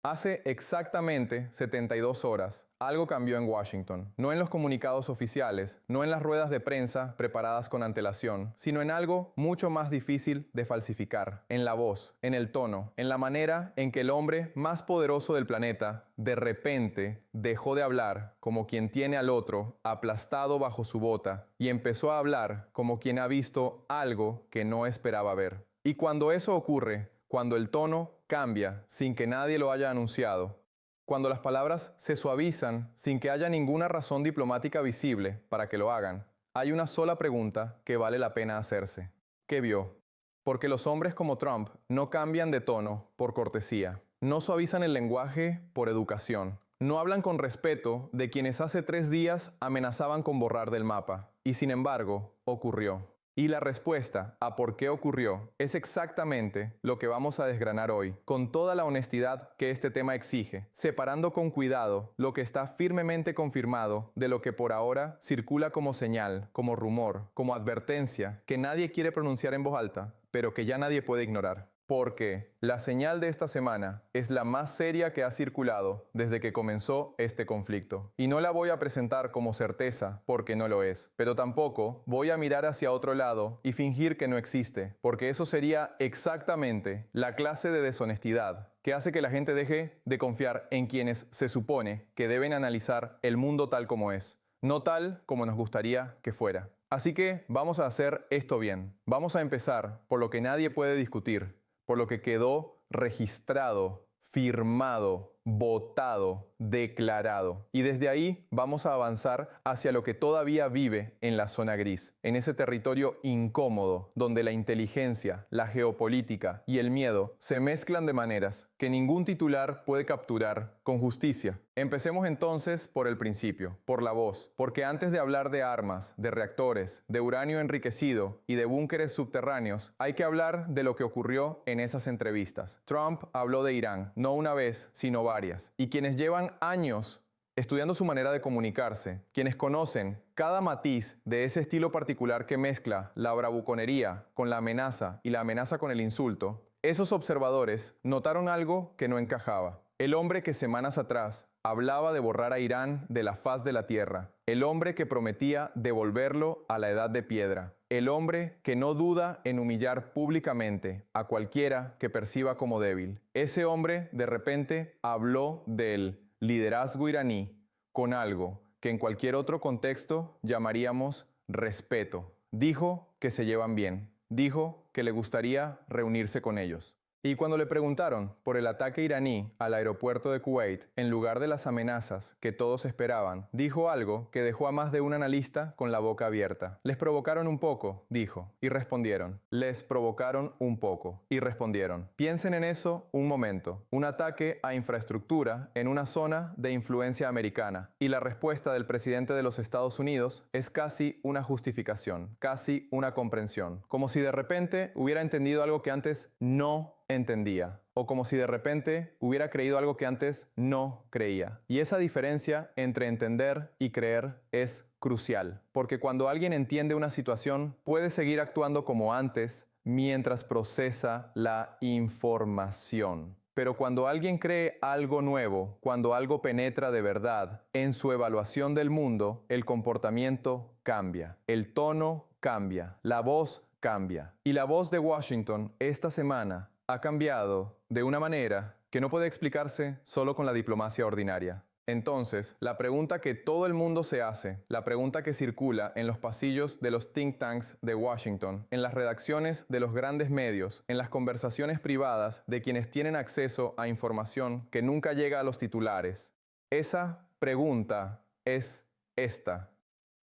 Hace exactamente 72 horas, algo cambió en Washington. No en los comunicados oficiales, no en las ruedas de prensa preparadas con antelación, sino en algo mucho más difícil de falsificar, en la voz, en el tono, en la manera en que el hombre más poderoso del planeta, de repente, dejó de hablar como quien tiene al otro aplastado bajo su bota y empezó a hablar como quien ha visto algo que no esperaba ver. Y cuando eso ocurre, cuando el tono cambia sin que nadie lo haya anunciado, cuando las palabras se suavizan sin que haya ninguna razón diplomática visible para que lo hagan, hay una sola pregunta que vale la pena hacerse. ¿Qué vio? Porque los hombres como Trump no cambian de tono por cortesía, no suavizan el lenguaje por educación, no hablan con respeto de quienes hace 3 días amenazaban con borrar del mapa, y sin embargo, ocurrió. Y la respuesta a por qué ocurrió es exactamente lo que vamos a desgranar hoy, con toda la honestidad que este tema exige, separando con cuidado lo que está firmemente confirmado de lo que por ahora circula como señal, como rumor, como advertencia, que nadie quiere pronunciar en voz alta, pero que ya nadie puede ignorar. Porque la señal de esta semana es la más seria que ha circulado desde que comenzó este conflicto. Y no la voy a presentar como certeza, porque no lo es. Pero tampoco voy a mirar hacia otro lado y fingir que no existe, porque eso sería exactamente la clase de deshonestidad que hace que la gente deje de confiar en quienes se supone que deben analizar el mundo tal como es, no tal como nos gustaría que fuera. Así que vamos a hacer esto bien. Vamos a empezar por lo que nadie puede discutir, por lo que quedó registrado, firmado, votado, declarado. Y desde ahí vamos a avanzar hacia lo que todavía vive en la zona gris, en ese territorio incómodo, donde la inteligencia, la geopolítica y el miedo se mezclan de maneras que ningún titular puede capturar con justicia. Empecemos entonces por el principio, por la voz, porque antes de hablar de armas, de reactores, de uranio enriquecido y de búnkeres subterráneos, hay que hablar de lo que ocurrió en esas entrevistas. Trump habló de Irán, no una vez, sino varias, y quienes llevan años estudiando su manera de comunicarse, quienes conocen cada matiz de ese estilo particular que mezcla la bravuconería con la amenaza y la amenaza con el insulto, esos observadores notaron algo que no encajaba. El hombre que semanas atrás hablaba de borrar a Irán de la faz de la tierra, el hombre que prometía devolverlo a la edad de piedra, el hombre que no duda en humillar públicamente a cualquiera que perciba como débil. Ese hombre de repente habló del liderazgo iraní con algo que en cualquier otro contexto llamaríamos respeto. Dijo que se llevan bien, dijo que le gustaría reunirse con ellos. Y cuando le preguntaron por el ataque iraní al aeropuerto de Kuwait, en lugar de las amenazas que todos esperaban, dijo algo que dejó a más de un analista con la boca abierta. Les provocaron un poco, dijo, y respondieron. Les provocaron un poco, y respondieron. Piensen en eso un momento. Un ataque a infraestructura en una zona de influencia americana. Y la respuesta del presidente de los Estados Unidos es casi una justificación, casi una comprensión. Como si de repente hubiera entendido algo que antes no entendía, o como si de repente hubiera creído algo que antes no creía. Y esa diferencia entre entender y creer es crucial, porque cuando alguien entiende una situación, puede seguir actuando como antes mientras procesa la información. Pero cuando alguien cree algo nuevo, cuando algo penetra de verdad en su evaluación del mundo, el comportamiento cambia, el tono cambia, la voz cambia. Y la voz de Washington esta semana ha cambiado de una manera que no puede explicarse solo con la diplomacia ordinaria. Entonces, la pregunta que todo el mundo se hace, la pregunta que circula en los pasillos de los think tanks de Washington, en las redacciones de los grandes medios, en las conversaciones privadas de quienes tienen acceso a información que nunca llega a los titulares, esa pregunta es esta.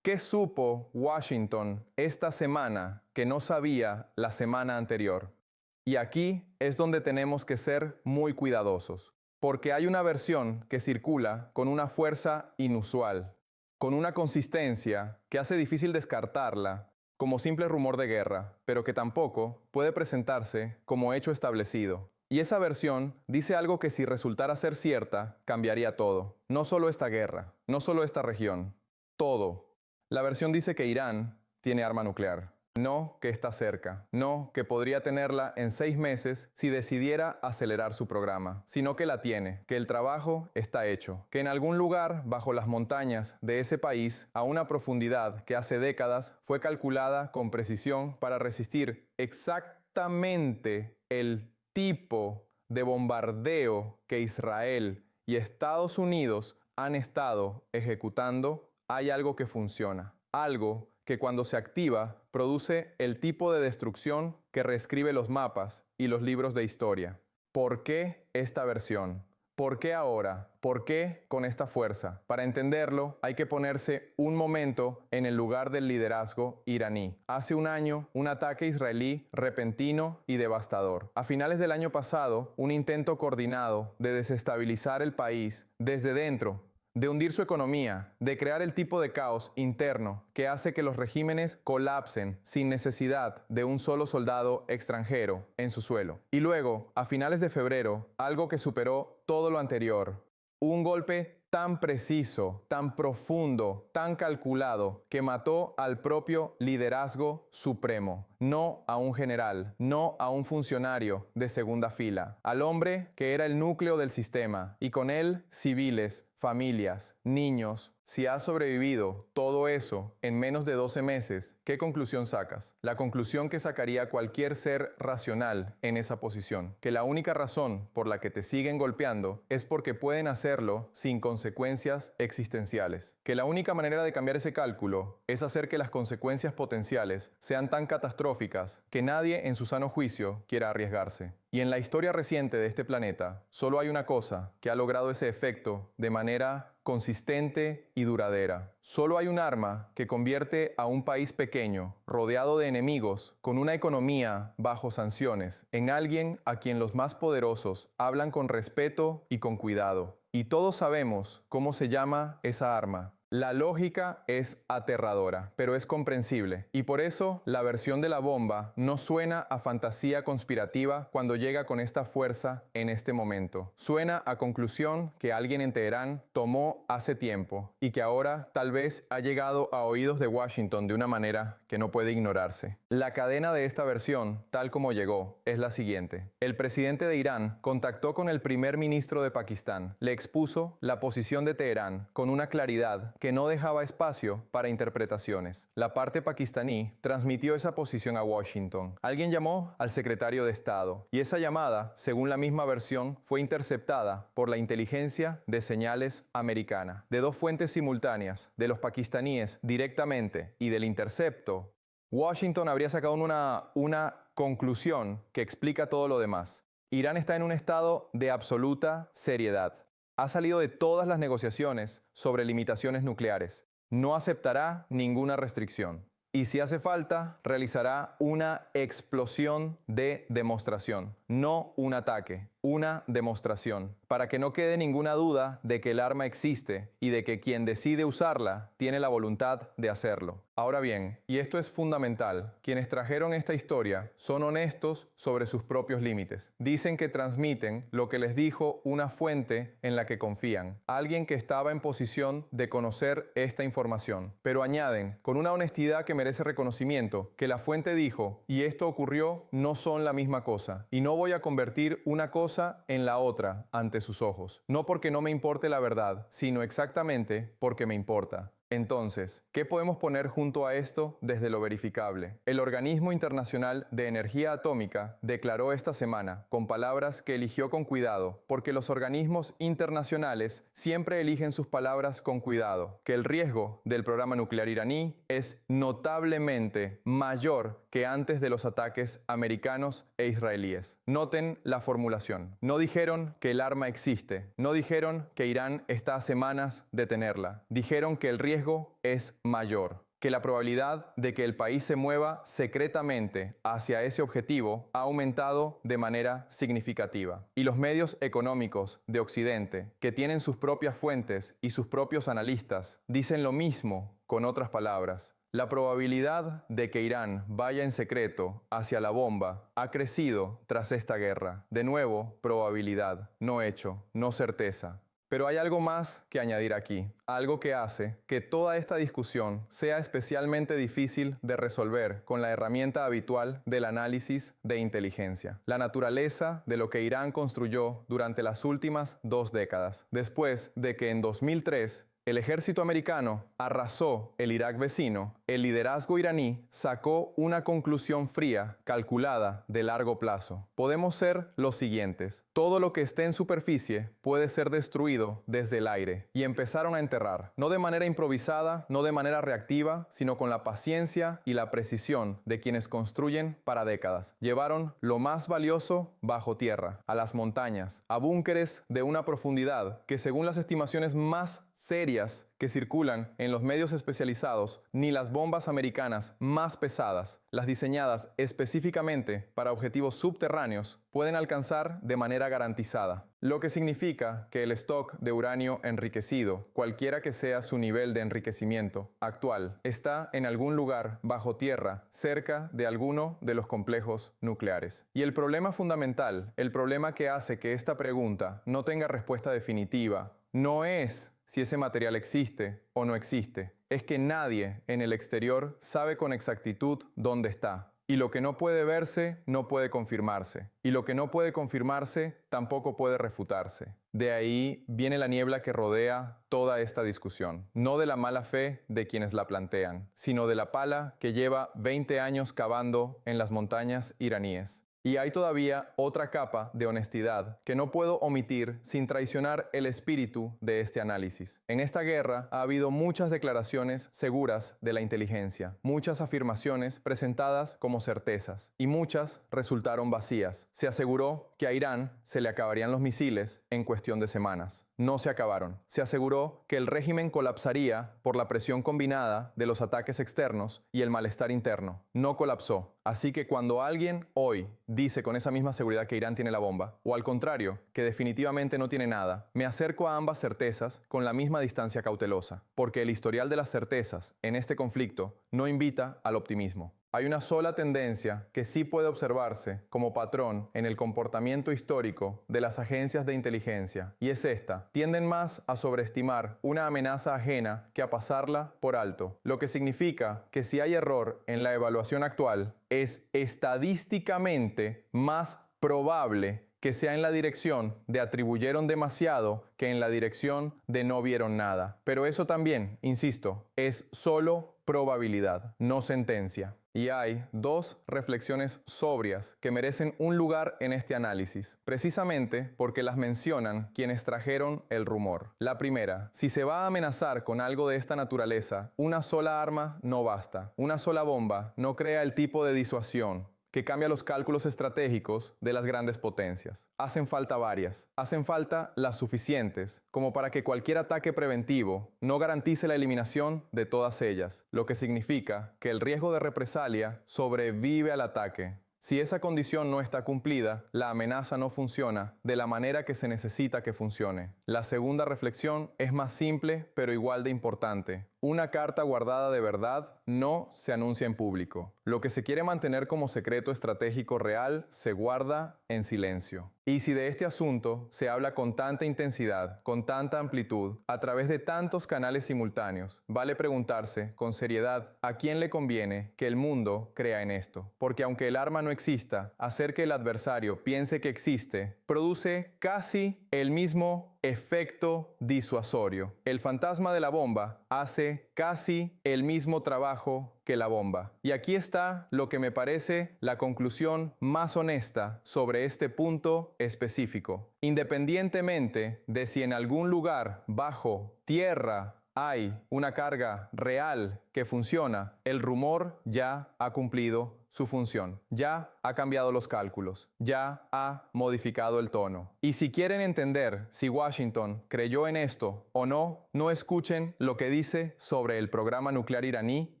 ¿Qué supo Washington esta semana que no sabía la semana anterior? Y aquí es donde tenemos que ser muy cuidadosos, porque hay una versión que circula con una fuerza inusual, con una consistencia que hace difícil descartarla como simple rumor de guerra, pero que tampoco puede presentarse como hecho establecido. Y esa versión dice algo que si resultara ser cierta, cambiaría todo. No solo esta guerra, no solo esta región, todo. La versión dice que Irán tiene arma nuclear. No que está cerca, no que podría tenerla en 6 meses si decidiera acelerar su programa, sino que la tiene, que el trabajo está hecho, que en algún lugar bajo las montañas de ese país, a una profundidad que hace décadas fue calculada con precisión para resistir exactamente el tipo de bombardeo que Israel y Estados Unidos han estado ejecutando, hay algo que funciona, algo que cuando se activa produce el tipo de destrucción que reescribe los mapas y los libros de historia. ¿Por qué esta versión? ¿Por qué ahora? ¿Por qué con esta fuerza? Para entenderlo, hay que ponerse un momento en el lugar del liderazgo iraní. Hace un año, un ataque israelí repentino y devastador. A finales del año pasado, un intento coordinado de desestabilizar el país desde dentro, de hundir su economía, de crear el tipo de caos interno que hace que los regímenes colapsen sin necesidad de un solo soldado extranjero en su suelo. Y luego, a finales de febrero, algo que superó todo lo anterior. Un golpe tan preciso, tan profundo, tan calculado, que mató al propio liderazgo supremo. No a un general, no a un funcionario de segunda fila, al hombre que era el núcleo del sistema, y con él civiles, familias, niños. Si has sobrevivido todo eso en menos de 12 meses, ¿qué conclusión sacas? La conclusión que sacaría cualquier ser racional en esa posición, que la única razón por la que te siguen golpeando es porque pueden hacerlo sin consecuencias existenciales, que la única manera de cambiar ese cálculo es hacer que las consecuencias potenciales sean tan catastróficas que nadie en su sano juicio quiera arriesgarse. Y en la historia reciente de este planeta, solo hay una cosa que ha logrado ese efecto de manera consistente y duradera. Solo hay un arma que convierte a un país pequeño, rodeado de enemigos, con una economía bajo sanciones, en alguien a quien los más poderosos hablan con respeto y con cuidado. Y todos sabemos cómo se llama esa arma. La lógica es aterradora, pero es comprensible, y por eso la versión de la bomba no suena a fantasía conspirativa cuando llega con esta fuerza en este momento. Suena a conclusión que alguien en Teherán tomó hace tiempo y que ahora tal vez ha llegado a oídos de Washington de una manera que no puede ignorarse. La cadena de esta versión, tal como llegó, es la siguiente. El presidente de Irán contactó con el primer ministro de Pakistán, le expuso la posición de Teherán con una claridad que no dejaba espacio para interpretaciones. La parte pakistaní transmitió esa posición a Washington. Alguien llamó al secretario de Estado y esa llamada, según la misma versión, fue interceptada por la inteligencia de señales americana. De dos fuentes simultáneas, de los pakistaníes directamente y del intercepto, Washington habría sacado una conclusión que explica todo lo demás. Irán está en un estado de absoluta seriedad. Ha salido de todas las negociaciones sobre limitaciones nucleares. No aceptará ninguna restricción. Y si hace falta, realizará una explosión de demostración, no un ataque, una demostración, para que no quede ninguna duda de que el arma existe y de que quien decide usarla tiene la voluntad de hacerlo. Ahora bien, y esto es fundamental, quienes trajeron esta historia son honestos sobre sus propios límites. Dicen que transmiten lo que les dijo una fuente en la que confían, alguien que estaba en posición de conocer esta información. Pero añaden, con una honestidad que merece reconocimiento, que la fuente dijo, y esto ocurrió, no son la misma cosa, y no voy a convertir una cosa en la otra ante sus ojos. No porque no me importe la verdad, sino exactamente porque me importa. Entonces, ¿qué podemos poner junto a esto desde lo verificable? El Organismo Internacional de Energía Atómica declaró esta semana, con palabras que eligió con cuidado, porque los organismos internacionales siempre eligen sus palabras con cuidado, que el riesgo del programa nuclear iraní es notablemente mayor que antes de los ataques americanos e israelíes. Noten la formulación. No dijeron que el arma existe, no dijeron que Irán está a semanas de tenerla, dijeron que el riesgo es mayor, que la probabilidad de que el país se mueva secretamente hacia ese objetivo ha aumentado de manera significativa. Y los medios económicos de Occidente, que tienen sus propias fuentes y sus propios analistas, dicen lo mismo con otras palabras. La probabilidad de que Irán vaya en secreto hacia la bomba ha crecido tras esta guerra. De nuevo, probabilidad, no hecho, no certeza. Pero hay algo más que añadir aquí, algo que hace que toda esta discusión sea especialmente difícil de resolver con la herramienta habitual del análisis de inteligencia, la naturaleza de lo que Irán construyó durante las últimas 2 décadas, después de que en 2003 el ejército americano arrasó el Irak vecino. El liderazgo iraní sacó una conclusión fría, calculada, de largo plazo. Podemos ser los siguientes. Todo lo que esté en superficie puede ser destruido desde el aire. Y empezaron a enterrar, no de manera improvisada, no de manera reactiva, sino con la paciencia y la precisión de quienes construyen para décadas. Llevaron lo más valioso bajo tierra, a las montañas, a búnkeres de una profundidad que, según las estimaciones más serias que circulan en los medios especializados, ni las bombas americanas más pesadas, las diseñadas específicamente para objetivos subterráneos, pueden alcanzar de manera garantizada. Lo que significa que el stock de uranio enriquecido, cualquiera que sea su nivel de enriquecimiento actual, está en algún lugar bajo tierra, cerca de alguno de los complejos nucleares. Y el problema fundamental, el problema que hace que esta pregunta no tenga respuesta definitiva, no es si ese material existe o no existe. Es que nadie en el exterior sabe con exactitud dónde está. Y lo que no puede verse no puede confirmarse. Y lo que no puede confirmarse tampoco puede refutarse. De ahí viene la niebla que rodea toda esta discusión. No de la mala fe de quienes la plantean, sino de la pala que lleva 20 años cavando en las montañas iraníes. Y hay todavía otra capa de honestidad que no puedo omitir sin traicionar el espíritu de este análisis. En esta guerra ha habido muchas declaraciones seguras de la inteligencia, muchas afirmaciones presentadas como certezas, y muchas resultaron vacías. Se aseguró que a Irán se le acabarían los misiles en cuestión de semanas. No se acabaron. Se aseguró que el régimen colapsaría por la presión combinada de los ataques externos y el malestar interno. No colapsó. Así que cuando alguien hoy dice con esa misma seguridad que Irán tiene la bomba, o al contrario, que definitivamente no tiene nada, me acerco a ambas certezas con la misma distancia cautelosa, porque el historial de las certezas en este conflicto no invita al optimismo. Hay una sola tendencia que sí puede observarse como patrón en el comportamiento histórico de las agencias de inteligencia, y es esta: tienden más a sobreestimar una amenaza ajena que a pasarla por alto, lo que significa que si hay error en la evaluación actual, es estadísticamente más probable que sea en la dirección de atribuyeron demasiado que en la dirección de no vieron nada. Pero eso también, insisto, es solo probabilidad, no sentencia. Y hay 2 reflexiones sobrias que merecen un lugar en este análisis, precisamente porque las mencionan quienes trajeron el rumor. La primera: si se va a amenazar con algo de esta naturaleza, una sola arma no basta. Una sola bomba no crea el tipo de disuasión que cambia los cálculos estratégicos de las grandes potencias. Hacen falta varias. Hacen falta las suficientes como para que cualquier ataque preventivo no garantice la eliminación de todas ellas, lo que significa que el riesgo de represalia sobrevive al ataque. Si esa condición no está cumplida, la amenaza no funciona de la manera que se necesita que funcione. La segunda reflexión es más simple, pero igual de importante. Una carta guardada de verdad no se anuncia en público. Lo que se quiere mantener como secreto estratégico real se guarda en silencio. Y si de este asunto se habla con tanta intensidad, con tanta amplitud, a través de tantos canales simultáneos, vale preguntarse con seriedad a quién le conviene que el mundo crea en esto. Porque aunque el arma no exista, hacer que el adversario piense que existe produce casi el mismo efecto disuasorio. El fantasma de la bomba hace casi el mismo trabajo que la bomba. Y aquí está lo que me parece la conclusión más honesta sobre este punto específico. Independientemente de si en algún lugar bajo tierra hay una carga real que funciona, el rumor ya ha cumplido su función, ya ha cambiado los cálculos, ya ha modificado el tono. Y si quieren entender si Washington creyó en esto o no, no escuchen lo que dice sobre el programa nuclear iraní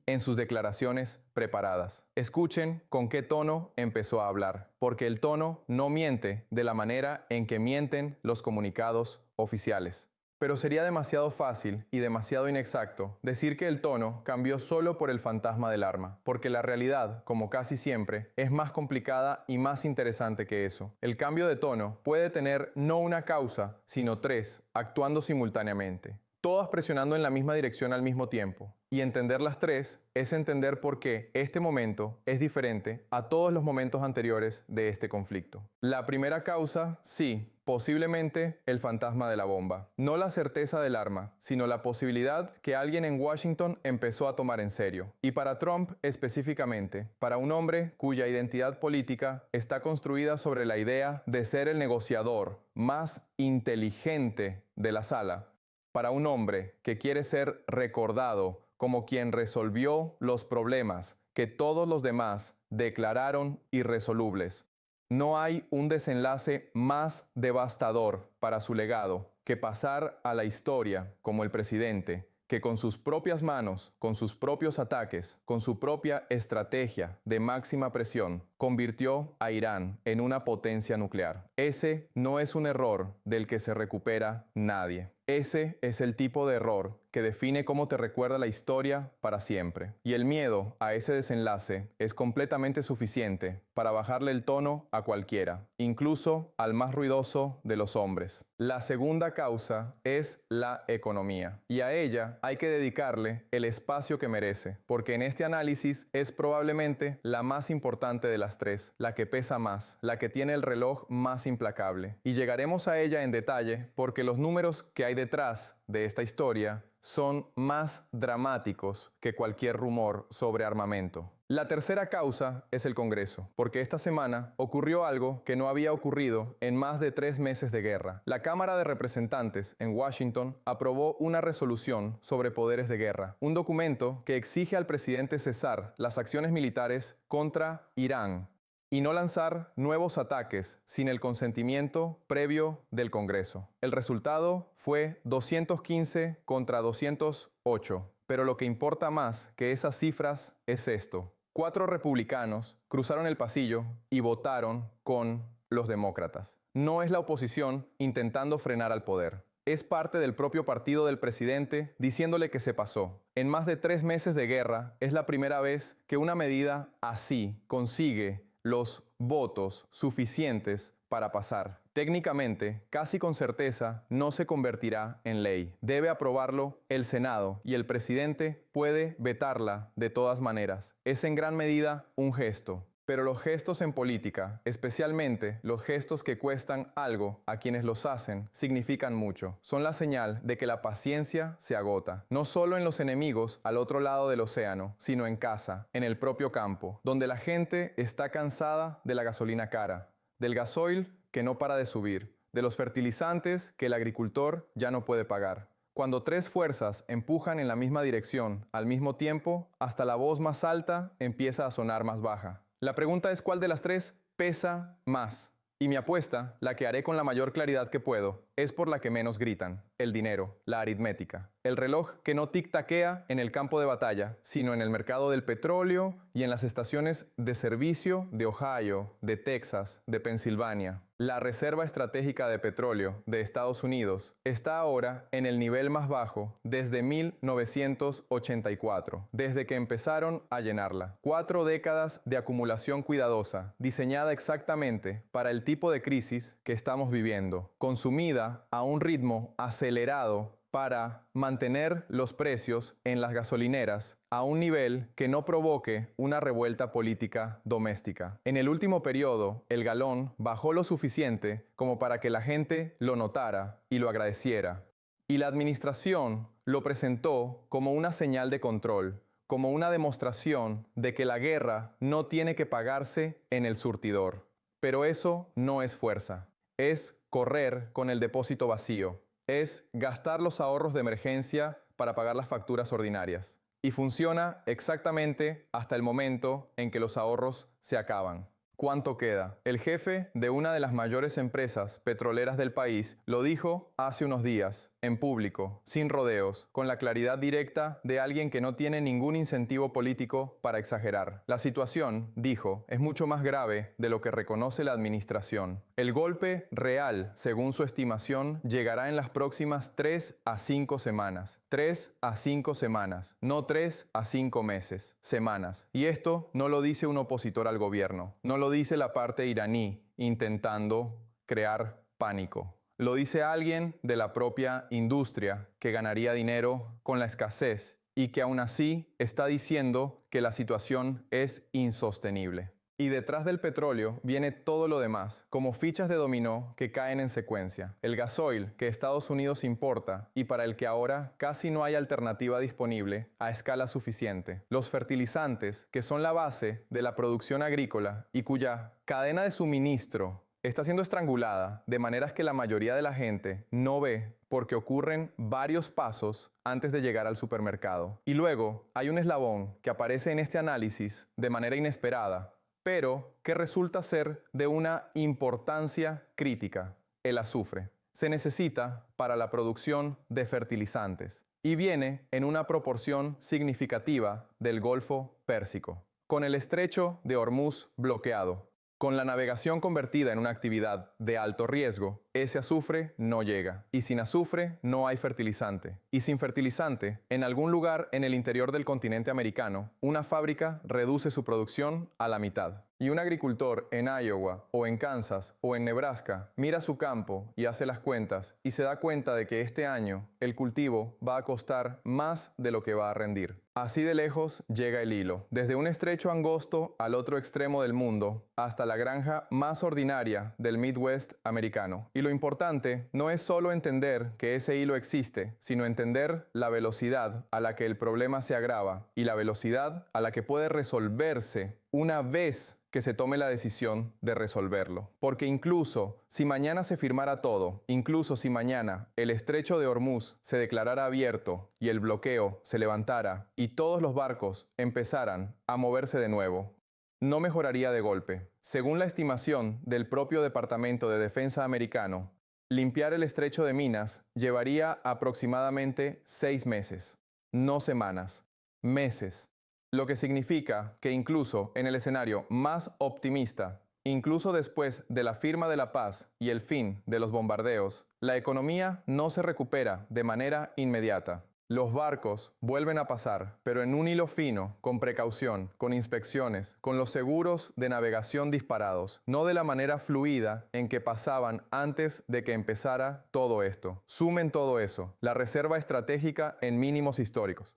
en sus declaraciones preparadas. Escuchen con qué tono empezó a hablar, porque el tono no miente de la manera en que mienten los comunicados oficiales. Pero sería demasiado fácil y demasiado inexacto decir que el tono cambió solo por el fantasma del arma, porque la realidad, como casi siempre, es más complicada y más interesante que eso. El cambio de tono puede tener no una causa, sino tres, actuando simultáneamente, todas presionando en la misma dirección al mismo tiempo. Y entender las tres es entender por qué este momento es diferente a todos los momentos anteriores de este conflicto. La primera causa, sí, posiblemente el fantasma de la bomba. No la certeza del arma, sino la posibilidad que alguien en Washington empezó a tomar en serio. Y para Trump específicamente, para un hombre cuya identidad política está construida sobre la idea de ser el negociador más inteligente de la sala, para un hombre que quiere ser recordado como quien resolvió los problemas que todos los demás declararon irresolubles. No hay un desenlace más devastador para su legado que pasar a la historia como el presidente que con sus propias manos, con sus propios ataques, con su propia estrategia de máxima presión, convirtió a Irán en una potencia nuclear. Ese no es un error del que se recupera nadie. Ese es el tipo de error que define cómo te recuerda la historia para siempre. Y el miedo a ese desenlace es completamente suficiente para bajarle el tono a cualquiera, incluso al más ruidoso de los hombres. La segunda causa es la economía. Y a ella hay que dedicarle el espacio que merece, porque en este análisis es probablemente la más importante de las tres, la que pesa más, la que tiene el reloj más implacable. Y llegaremos a ella en detalle porque los números que hay detrás de esta historia son más dramáticos que cualquier rumor sobre armamento. La tercera causa es el Congreso, porque esta semana ocurrió algo que no había ocurrido en más de 3 meses de guerra. La Cámara de Representantes en Washington aprobó una resolución sobre poderes de guerra, un documento que exige al presidente cesar las acciones militares contra Irán y no lanzar nuevos ataques sin el consentimiento previo del Congreso. El resultado fue 215 contra 208, pero lo que importa más que esas cifras es esto. 4 republicanos cruzaron el pasillo y votaron con los demócratas. No es la oposición intentando frenar al poder. Es parte del propio partido del presidente diciéndole que se pasó. En más de 3 meses de guerra es la primera vez que una medida así consigue los votos suficientes para pasar. Técnicamente, casi con certeza, no se convertirá en ley. Debe aprobarlo el Senado y el presidente puede vetarla de todas maneras. Es en gran medida un gesto. Pero los gestos en política, especialmente los gestos que cuestan algo a quienes los hacen, significan mucho. Son la señal de que la paciencia se agota, no solo en los enemigos al otro lado del océano, sino en casa, en el propio campo, donde la gente está cansada de la gasolina cara, del gasoil que no para de subir, de los fertilizantes que el agricultor ya no puede pagar. Cuando 3 fuerzas empujan en la misma dirección al mismo tiempo, hasta la voz más alta empieza a sonar más baja. La pregunta es ¿cuál de las 3 pesa más? Y mi apuesta, la que haré con la mayor claridad que puedo, es por la que menos gritan, el dinero, la aritmética. El reloj que no tic-taquea en el campo de batalla, sino en el mercado del petróleo y en las estaciones de servicio de Ohio, de Texas, de Pensilvania. La reserva estratégica de petróleo de Estados Unidos está ahora en el nivel más bajo desde 1984, desde que empezaron a llenarla. 4 décadas de acumulación cuidadosa, diseñada exactamente para el tipo de crisis que estamos viviendo, consumida a un ritmo acelerado para mantener los precios en las gasolineras a un nivel que no provoque una revuelta política doméstica. En el último periodo, el galón bajó lo suficiente como para que la gente lo notara y lo agradeciera. Y la administración lo presentó como una señal de control, como una demostración de que la guerra no tiene que pagarse en el surtidor. Pero eso no es fuerza, es correr con el depósito vacío. Es gastar los ahorros de emergencia para pagar las facturas ordinarias. Y funciona exactamente hasta el momento en que los ahorros se acaban. ¿Cuánto queda? El jefe de una de las mayores empresas petroleras del país lo dijo hace unos días, en público, sin rodeos, con la claridad directa de alguien que no tiene ningún incentivo político para exagerar. La situación, dijo, es mucho más grave de lo que reconoce la administración. El golpe real, según su estimación, llegará en las próximas 3 a 5 semanas. 3 a 5 semanas, no 3 a 5 meses, semanas. Y esto no lo dice un opositor al gobierno, no lo dice la parte iraní intentando crear pánico. Lo dice alguien de la propia industria que ganaría dinero con la escasez y que aún así está diciendo que la situación es insostenible. Y detrás del petróleo viene todo lo demás, como fichas de dominó que caen en secuencia. El gasoil que Estados Unidos importa y para el que ahora casi no hay alternativa disponible a escala suficiente. Los fertilizantes, que son la base de la producción agrícola y cuya cadena de suministro está siendo estrangulada de maneras que la mayoría de la gente no ve porque ocurren varios pasos antes de llegar al supermercado. Y luego hay un eslabón que aparece en este análisis de manera inesperada, pero que resulta ser de una importancia crítica: el azufre. Se necesita para la producción de fertilizantes y viene en una proporción significativa del Golfo Pérsico. Con el estrecho de Hormuz bloqueado, con la navegación convertida en una actividad de alto riesgo, ese azufre no llega. Y sin azufre no hay fertilizante. Y sin fertilizante, en algún lugar en el interior del continente americano, una fábrica reduce su producción a la mitad. Y un agricultor en Iowa o en Kansas o en Nebraska mira su campo y hace las cuentas y se da cuenta de que este año el cultivo va a costar más de lo que va a rendir. Así de lejos llega el hilo, desde un estrecho angosto al otro extremo del mundo hasta la granja más ordinaria del Midwest americano. Y lo importante no es solo entender que ese hilo existe, sino entender la velocidad a la que el problema se agrava y la velocidad a la que puede resolverse una vez que se tome la decisión de resolverlo. Porque incluso si mañana se firmara todo, incluso si mañana el estrecho de Hormuz se declarara abierto y el bloqueo se levantara y todos los barcos empezaran a moverse de nuevo, no mejoraría de golpe. Según la estimación del propio Departamento de Defensa americano, limpiar el estrecho de minas llevaría aproximadamente 6 meses, no semanas, meses. Lo que significa que incluso en el escenario más optimista, incluso después de la firma de la paz y el fin de los bombardeos, la economía no se recupera de manera inmediata. Los barcos vuelven a pasar, pero en un hilo fino, con precaución, con inspecciones, con los seguros de navegación disparados, no de la manera fluida en que pasaban antes de que empezara todo esto. Sumen todo eso, la reserva estratégica en mínimos históricos.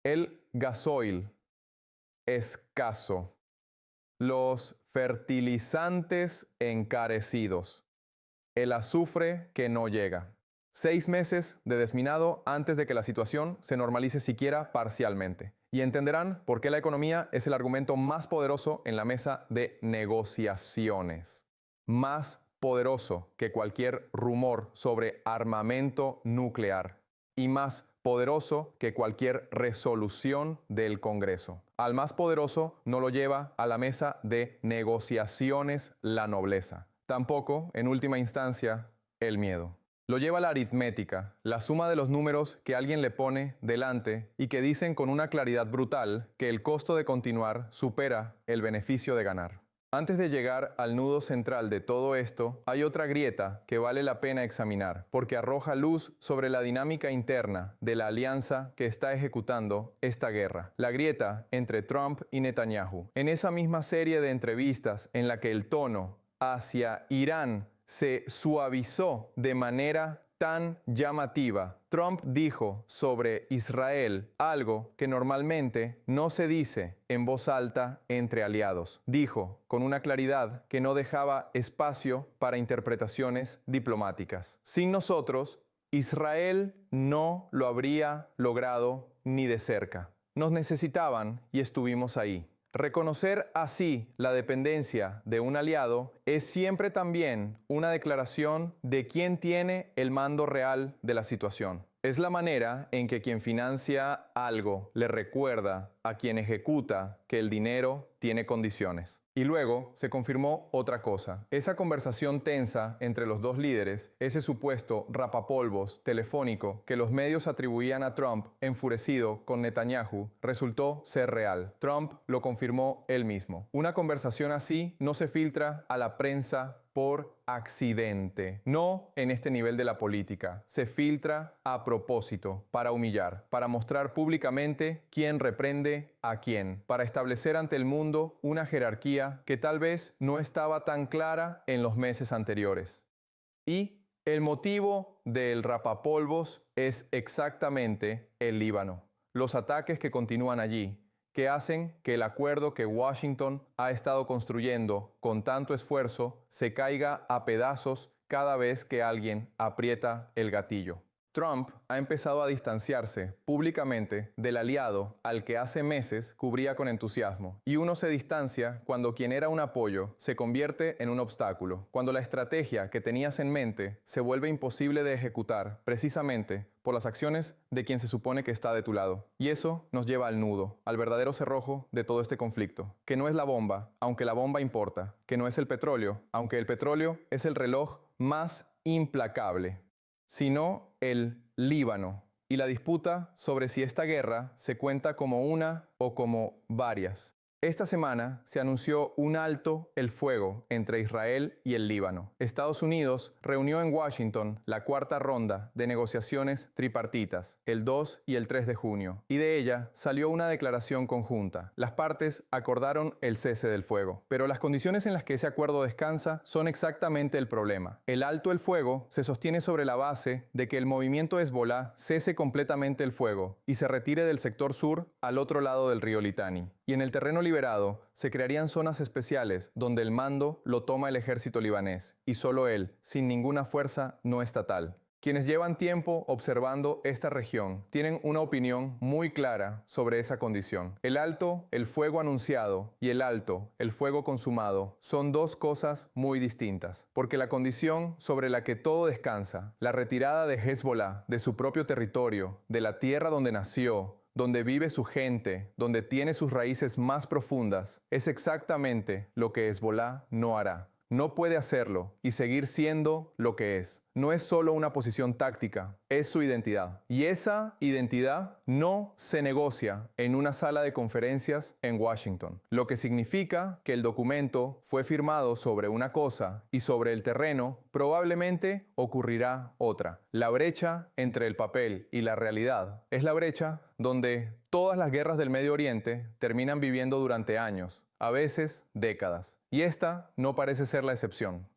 El gasoil escaso, los fertilizantes encarecidos, el azufre que no llega. 6 meses de desminado antes de que la situación se normalice siquiera parcialmente. Y entenderán por qué la economía es el argumento más poderoso en la mesa de negociaciones. Más poderoso que cualquier rumor sobre armamento nuclear. Y más poderoso que cualquier resolución del Congreso. Al más poderoso no lo lleva a la mesa de negociaciones la nobleza. Tampoco, en última instancia, el miedo. Lo lleva la aritmética, la suma de los números que alguien le pone delante y que dicen con una claridad brutal que el costo de continuar supera el beneficio de ganar. Antes de llegar al nudo central de todo esto, hay otra grieta que vale la pena examinar, porque arroja luz sobre la dinámica interna de la alianza que está ejecutando esta guerra. La grieta entre Trump y Netanyahu. En esa misma serie de entrevistas en la que el tono hacia Irán se suavizó de manera tan llamativa, Trump dijo sobre Israel algo que normalmente no se dice en voz alta entre aliados. Dijo con una claridad que no dejaba espacio para interpretaciones diplomáticas. Sin nosotros, Israel no lo habría logrado ni de cerca. Nos necesitaban y estuvimos ahí. Reconocer así la dependencia de un aliado es siempre también una declaración de quién tiene el mando real de la situación. Es la manera en que quien financia algo le recuerda a quien ejecuta que el dinero tiene condiciones. Y luego se confirmó otra cosa. Esa conversación tensa entre los dos líderes, ese supuesto rapapolvos telefónico que los medios atribuían a Trump enfurecido con Netanyahu, resultó ser real. Trump lo confirmó él mismo. Una conversación así no se filtra a la prensa por accidente. No en este nivel de la política. Se filtra a propósito, para humillar, para mostrar públicamente quién reprende a quién, para establecer ante el mundo una jerarquía que tal vez no estaba tan clara en los meses anteriores. Y el motivo del rapapolvos es exactamente el Líbano. Los ataques que continúan allí, que hacen que el acuerdo que Washington ha estado construyendo con tanto esfuerzo se caiga a pedazos cada vez que alguien aprieta el gatillo. Trump ha empezado a distanciarse públicamente del aliado al que hace meses cubría con entusiasmo. Y uno se distancia cuando quien era un apoyo se convierte en un obstáculo, cuando la estrategia que tenías en mente se vuelve imposible de ejecutar precisamente por las acciones de quien se supone que está de tu lado. Y eso nos lleva al nudo, al verdadero cerrojo de todo este conflicto, que no es la bomba, aunque la bomba importa, que no es el petróleo, aunque el petróleo es el reloj más implacable, sino el Líbano y la disputa sobre si esta guerra se cuenta como una o como varias. Esta semana se anunció un alto el fuego entre Israel y el Líbano. Estados Unidos reunió en Washington la cuarta ronda de negociaciones tripartitas, el 2 y el 3 de junio, y de ella salió una declaración conjunta. Las partes acordaron el cese del fuego, pero las condiciones en las que ese acuerdo descansa son exactamente el problema. El alto el fuego se sostiene sobre la base de que el movimiento Hezbolá cese completamente el fuego y se retire del sector sur al otro lado del río Litani. Y en el terreno liberado se crearían zonas especiales donde el mando lo toma el ejército libanés y solo él, sin ninguna fuerza no estatal. Quienes llevan tiempo observando esta región tienen una opinión muy clara sobre esa condición. El alto, el fuego anunciado, y el alto, el fuego consumado, son dos cosas muy distintas, porque la condición sobre la que todo descansa, la retirada de Hezbolá de su propio territorio, de la tierra donde nació, donde vive su gente, donde tiene sus raíces más profundas, es exactamente lo que Hezbolá no hará. No puede hacerlo y seguir siendo lo que es. No es solo una posición táctica, es su identidad. Y esa identidad no se negocia en una sala de conferencias en Washington, lo que significa que el documento fue firmado sobre una cosa y sobre el terreno probablemente ocurrirá otra. La brecha entre el papel y la realidad es la brecha donde todas las guerras del Medio Oriente terminan viviendo durante años, a veces décadas. Y esta no parece ser la excepción.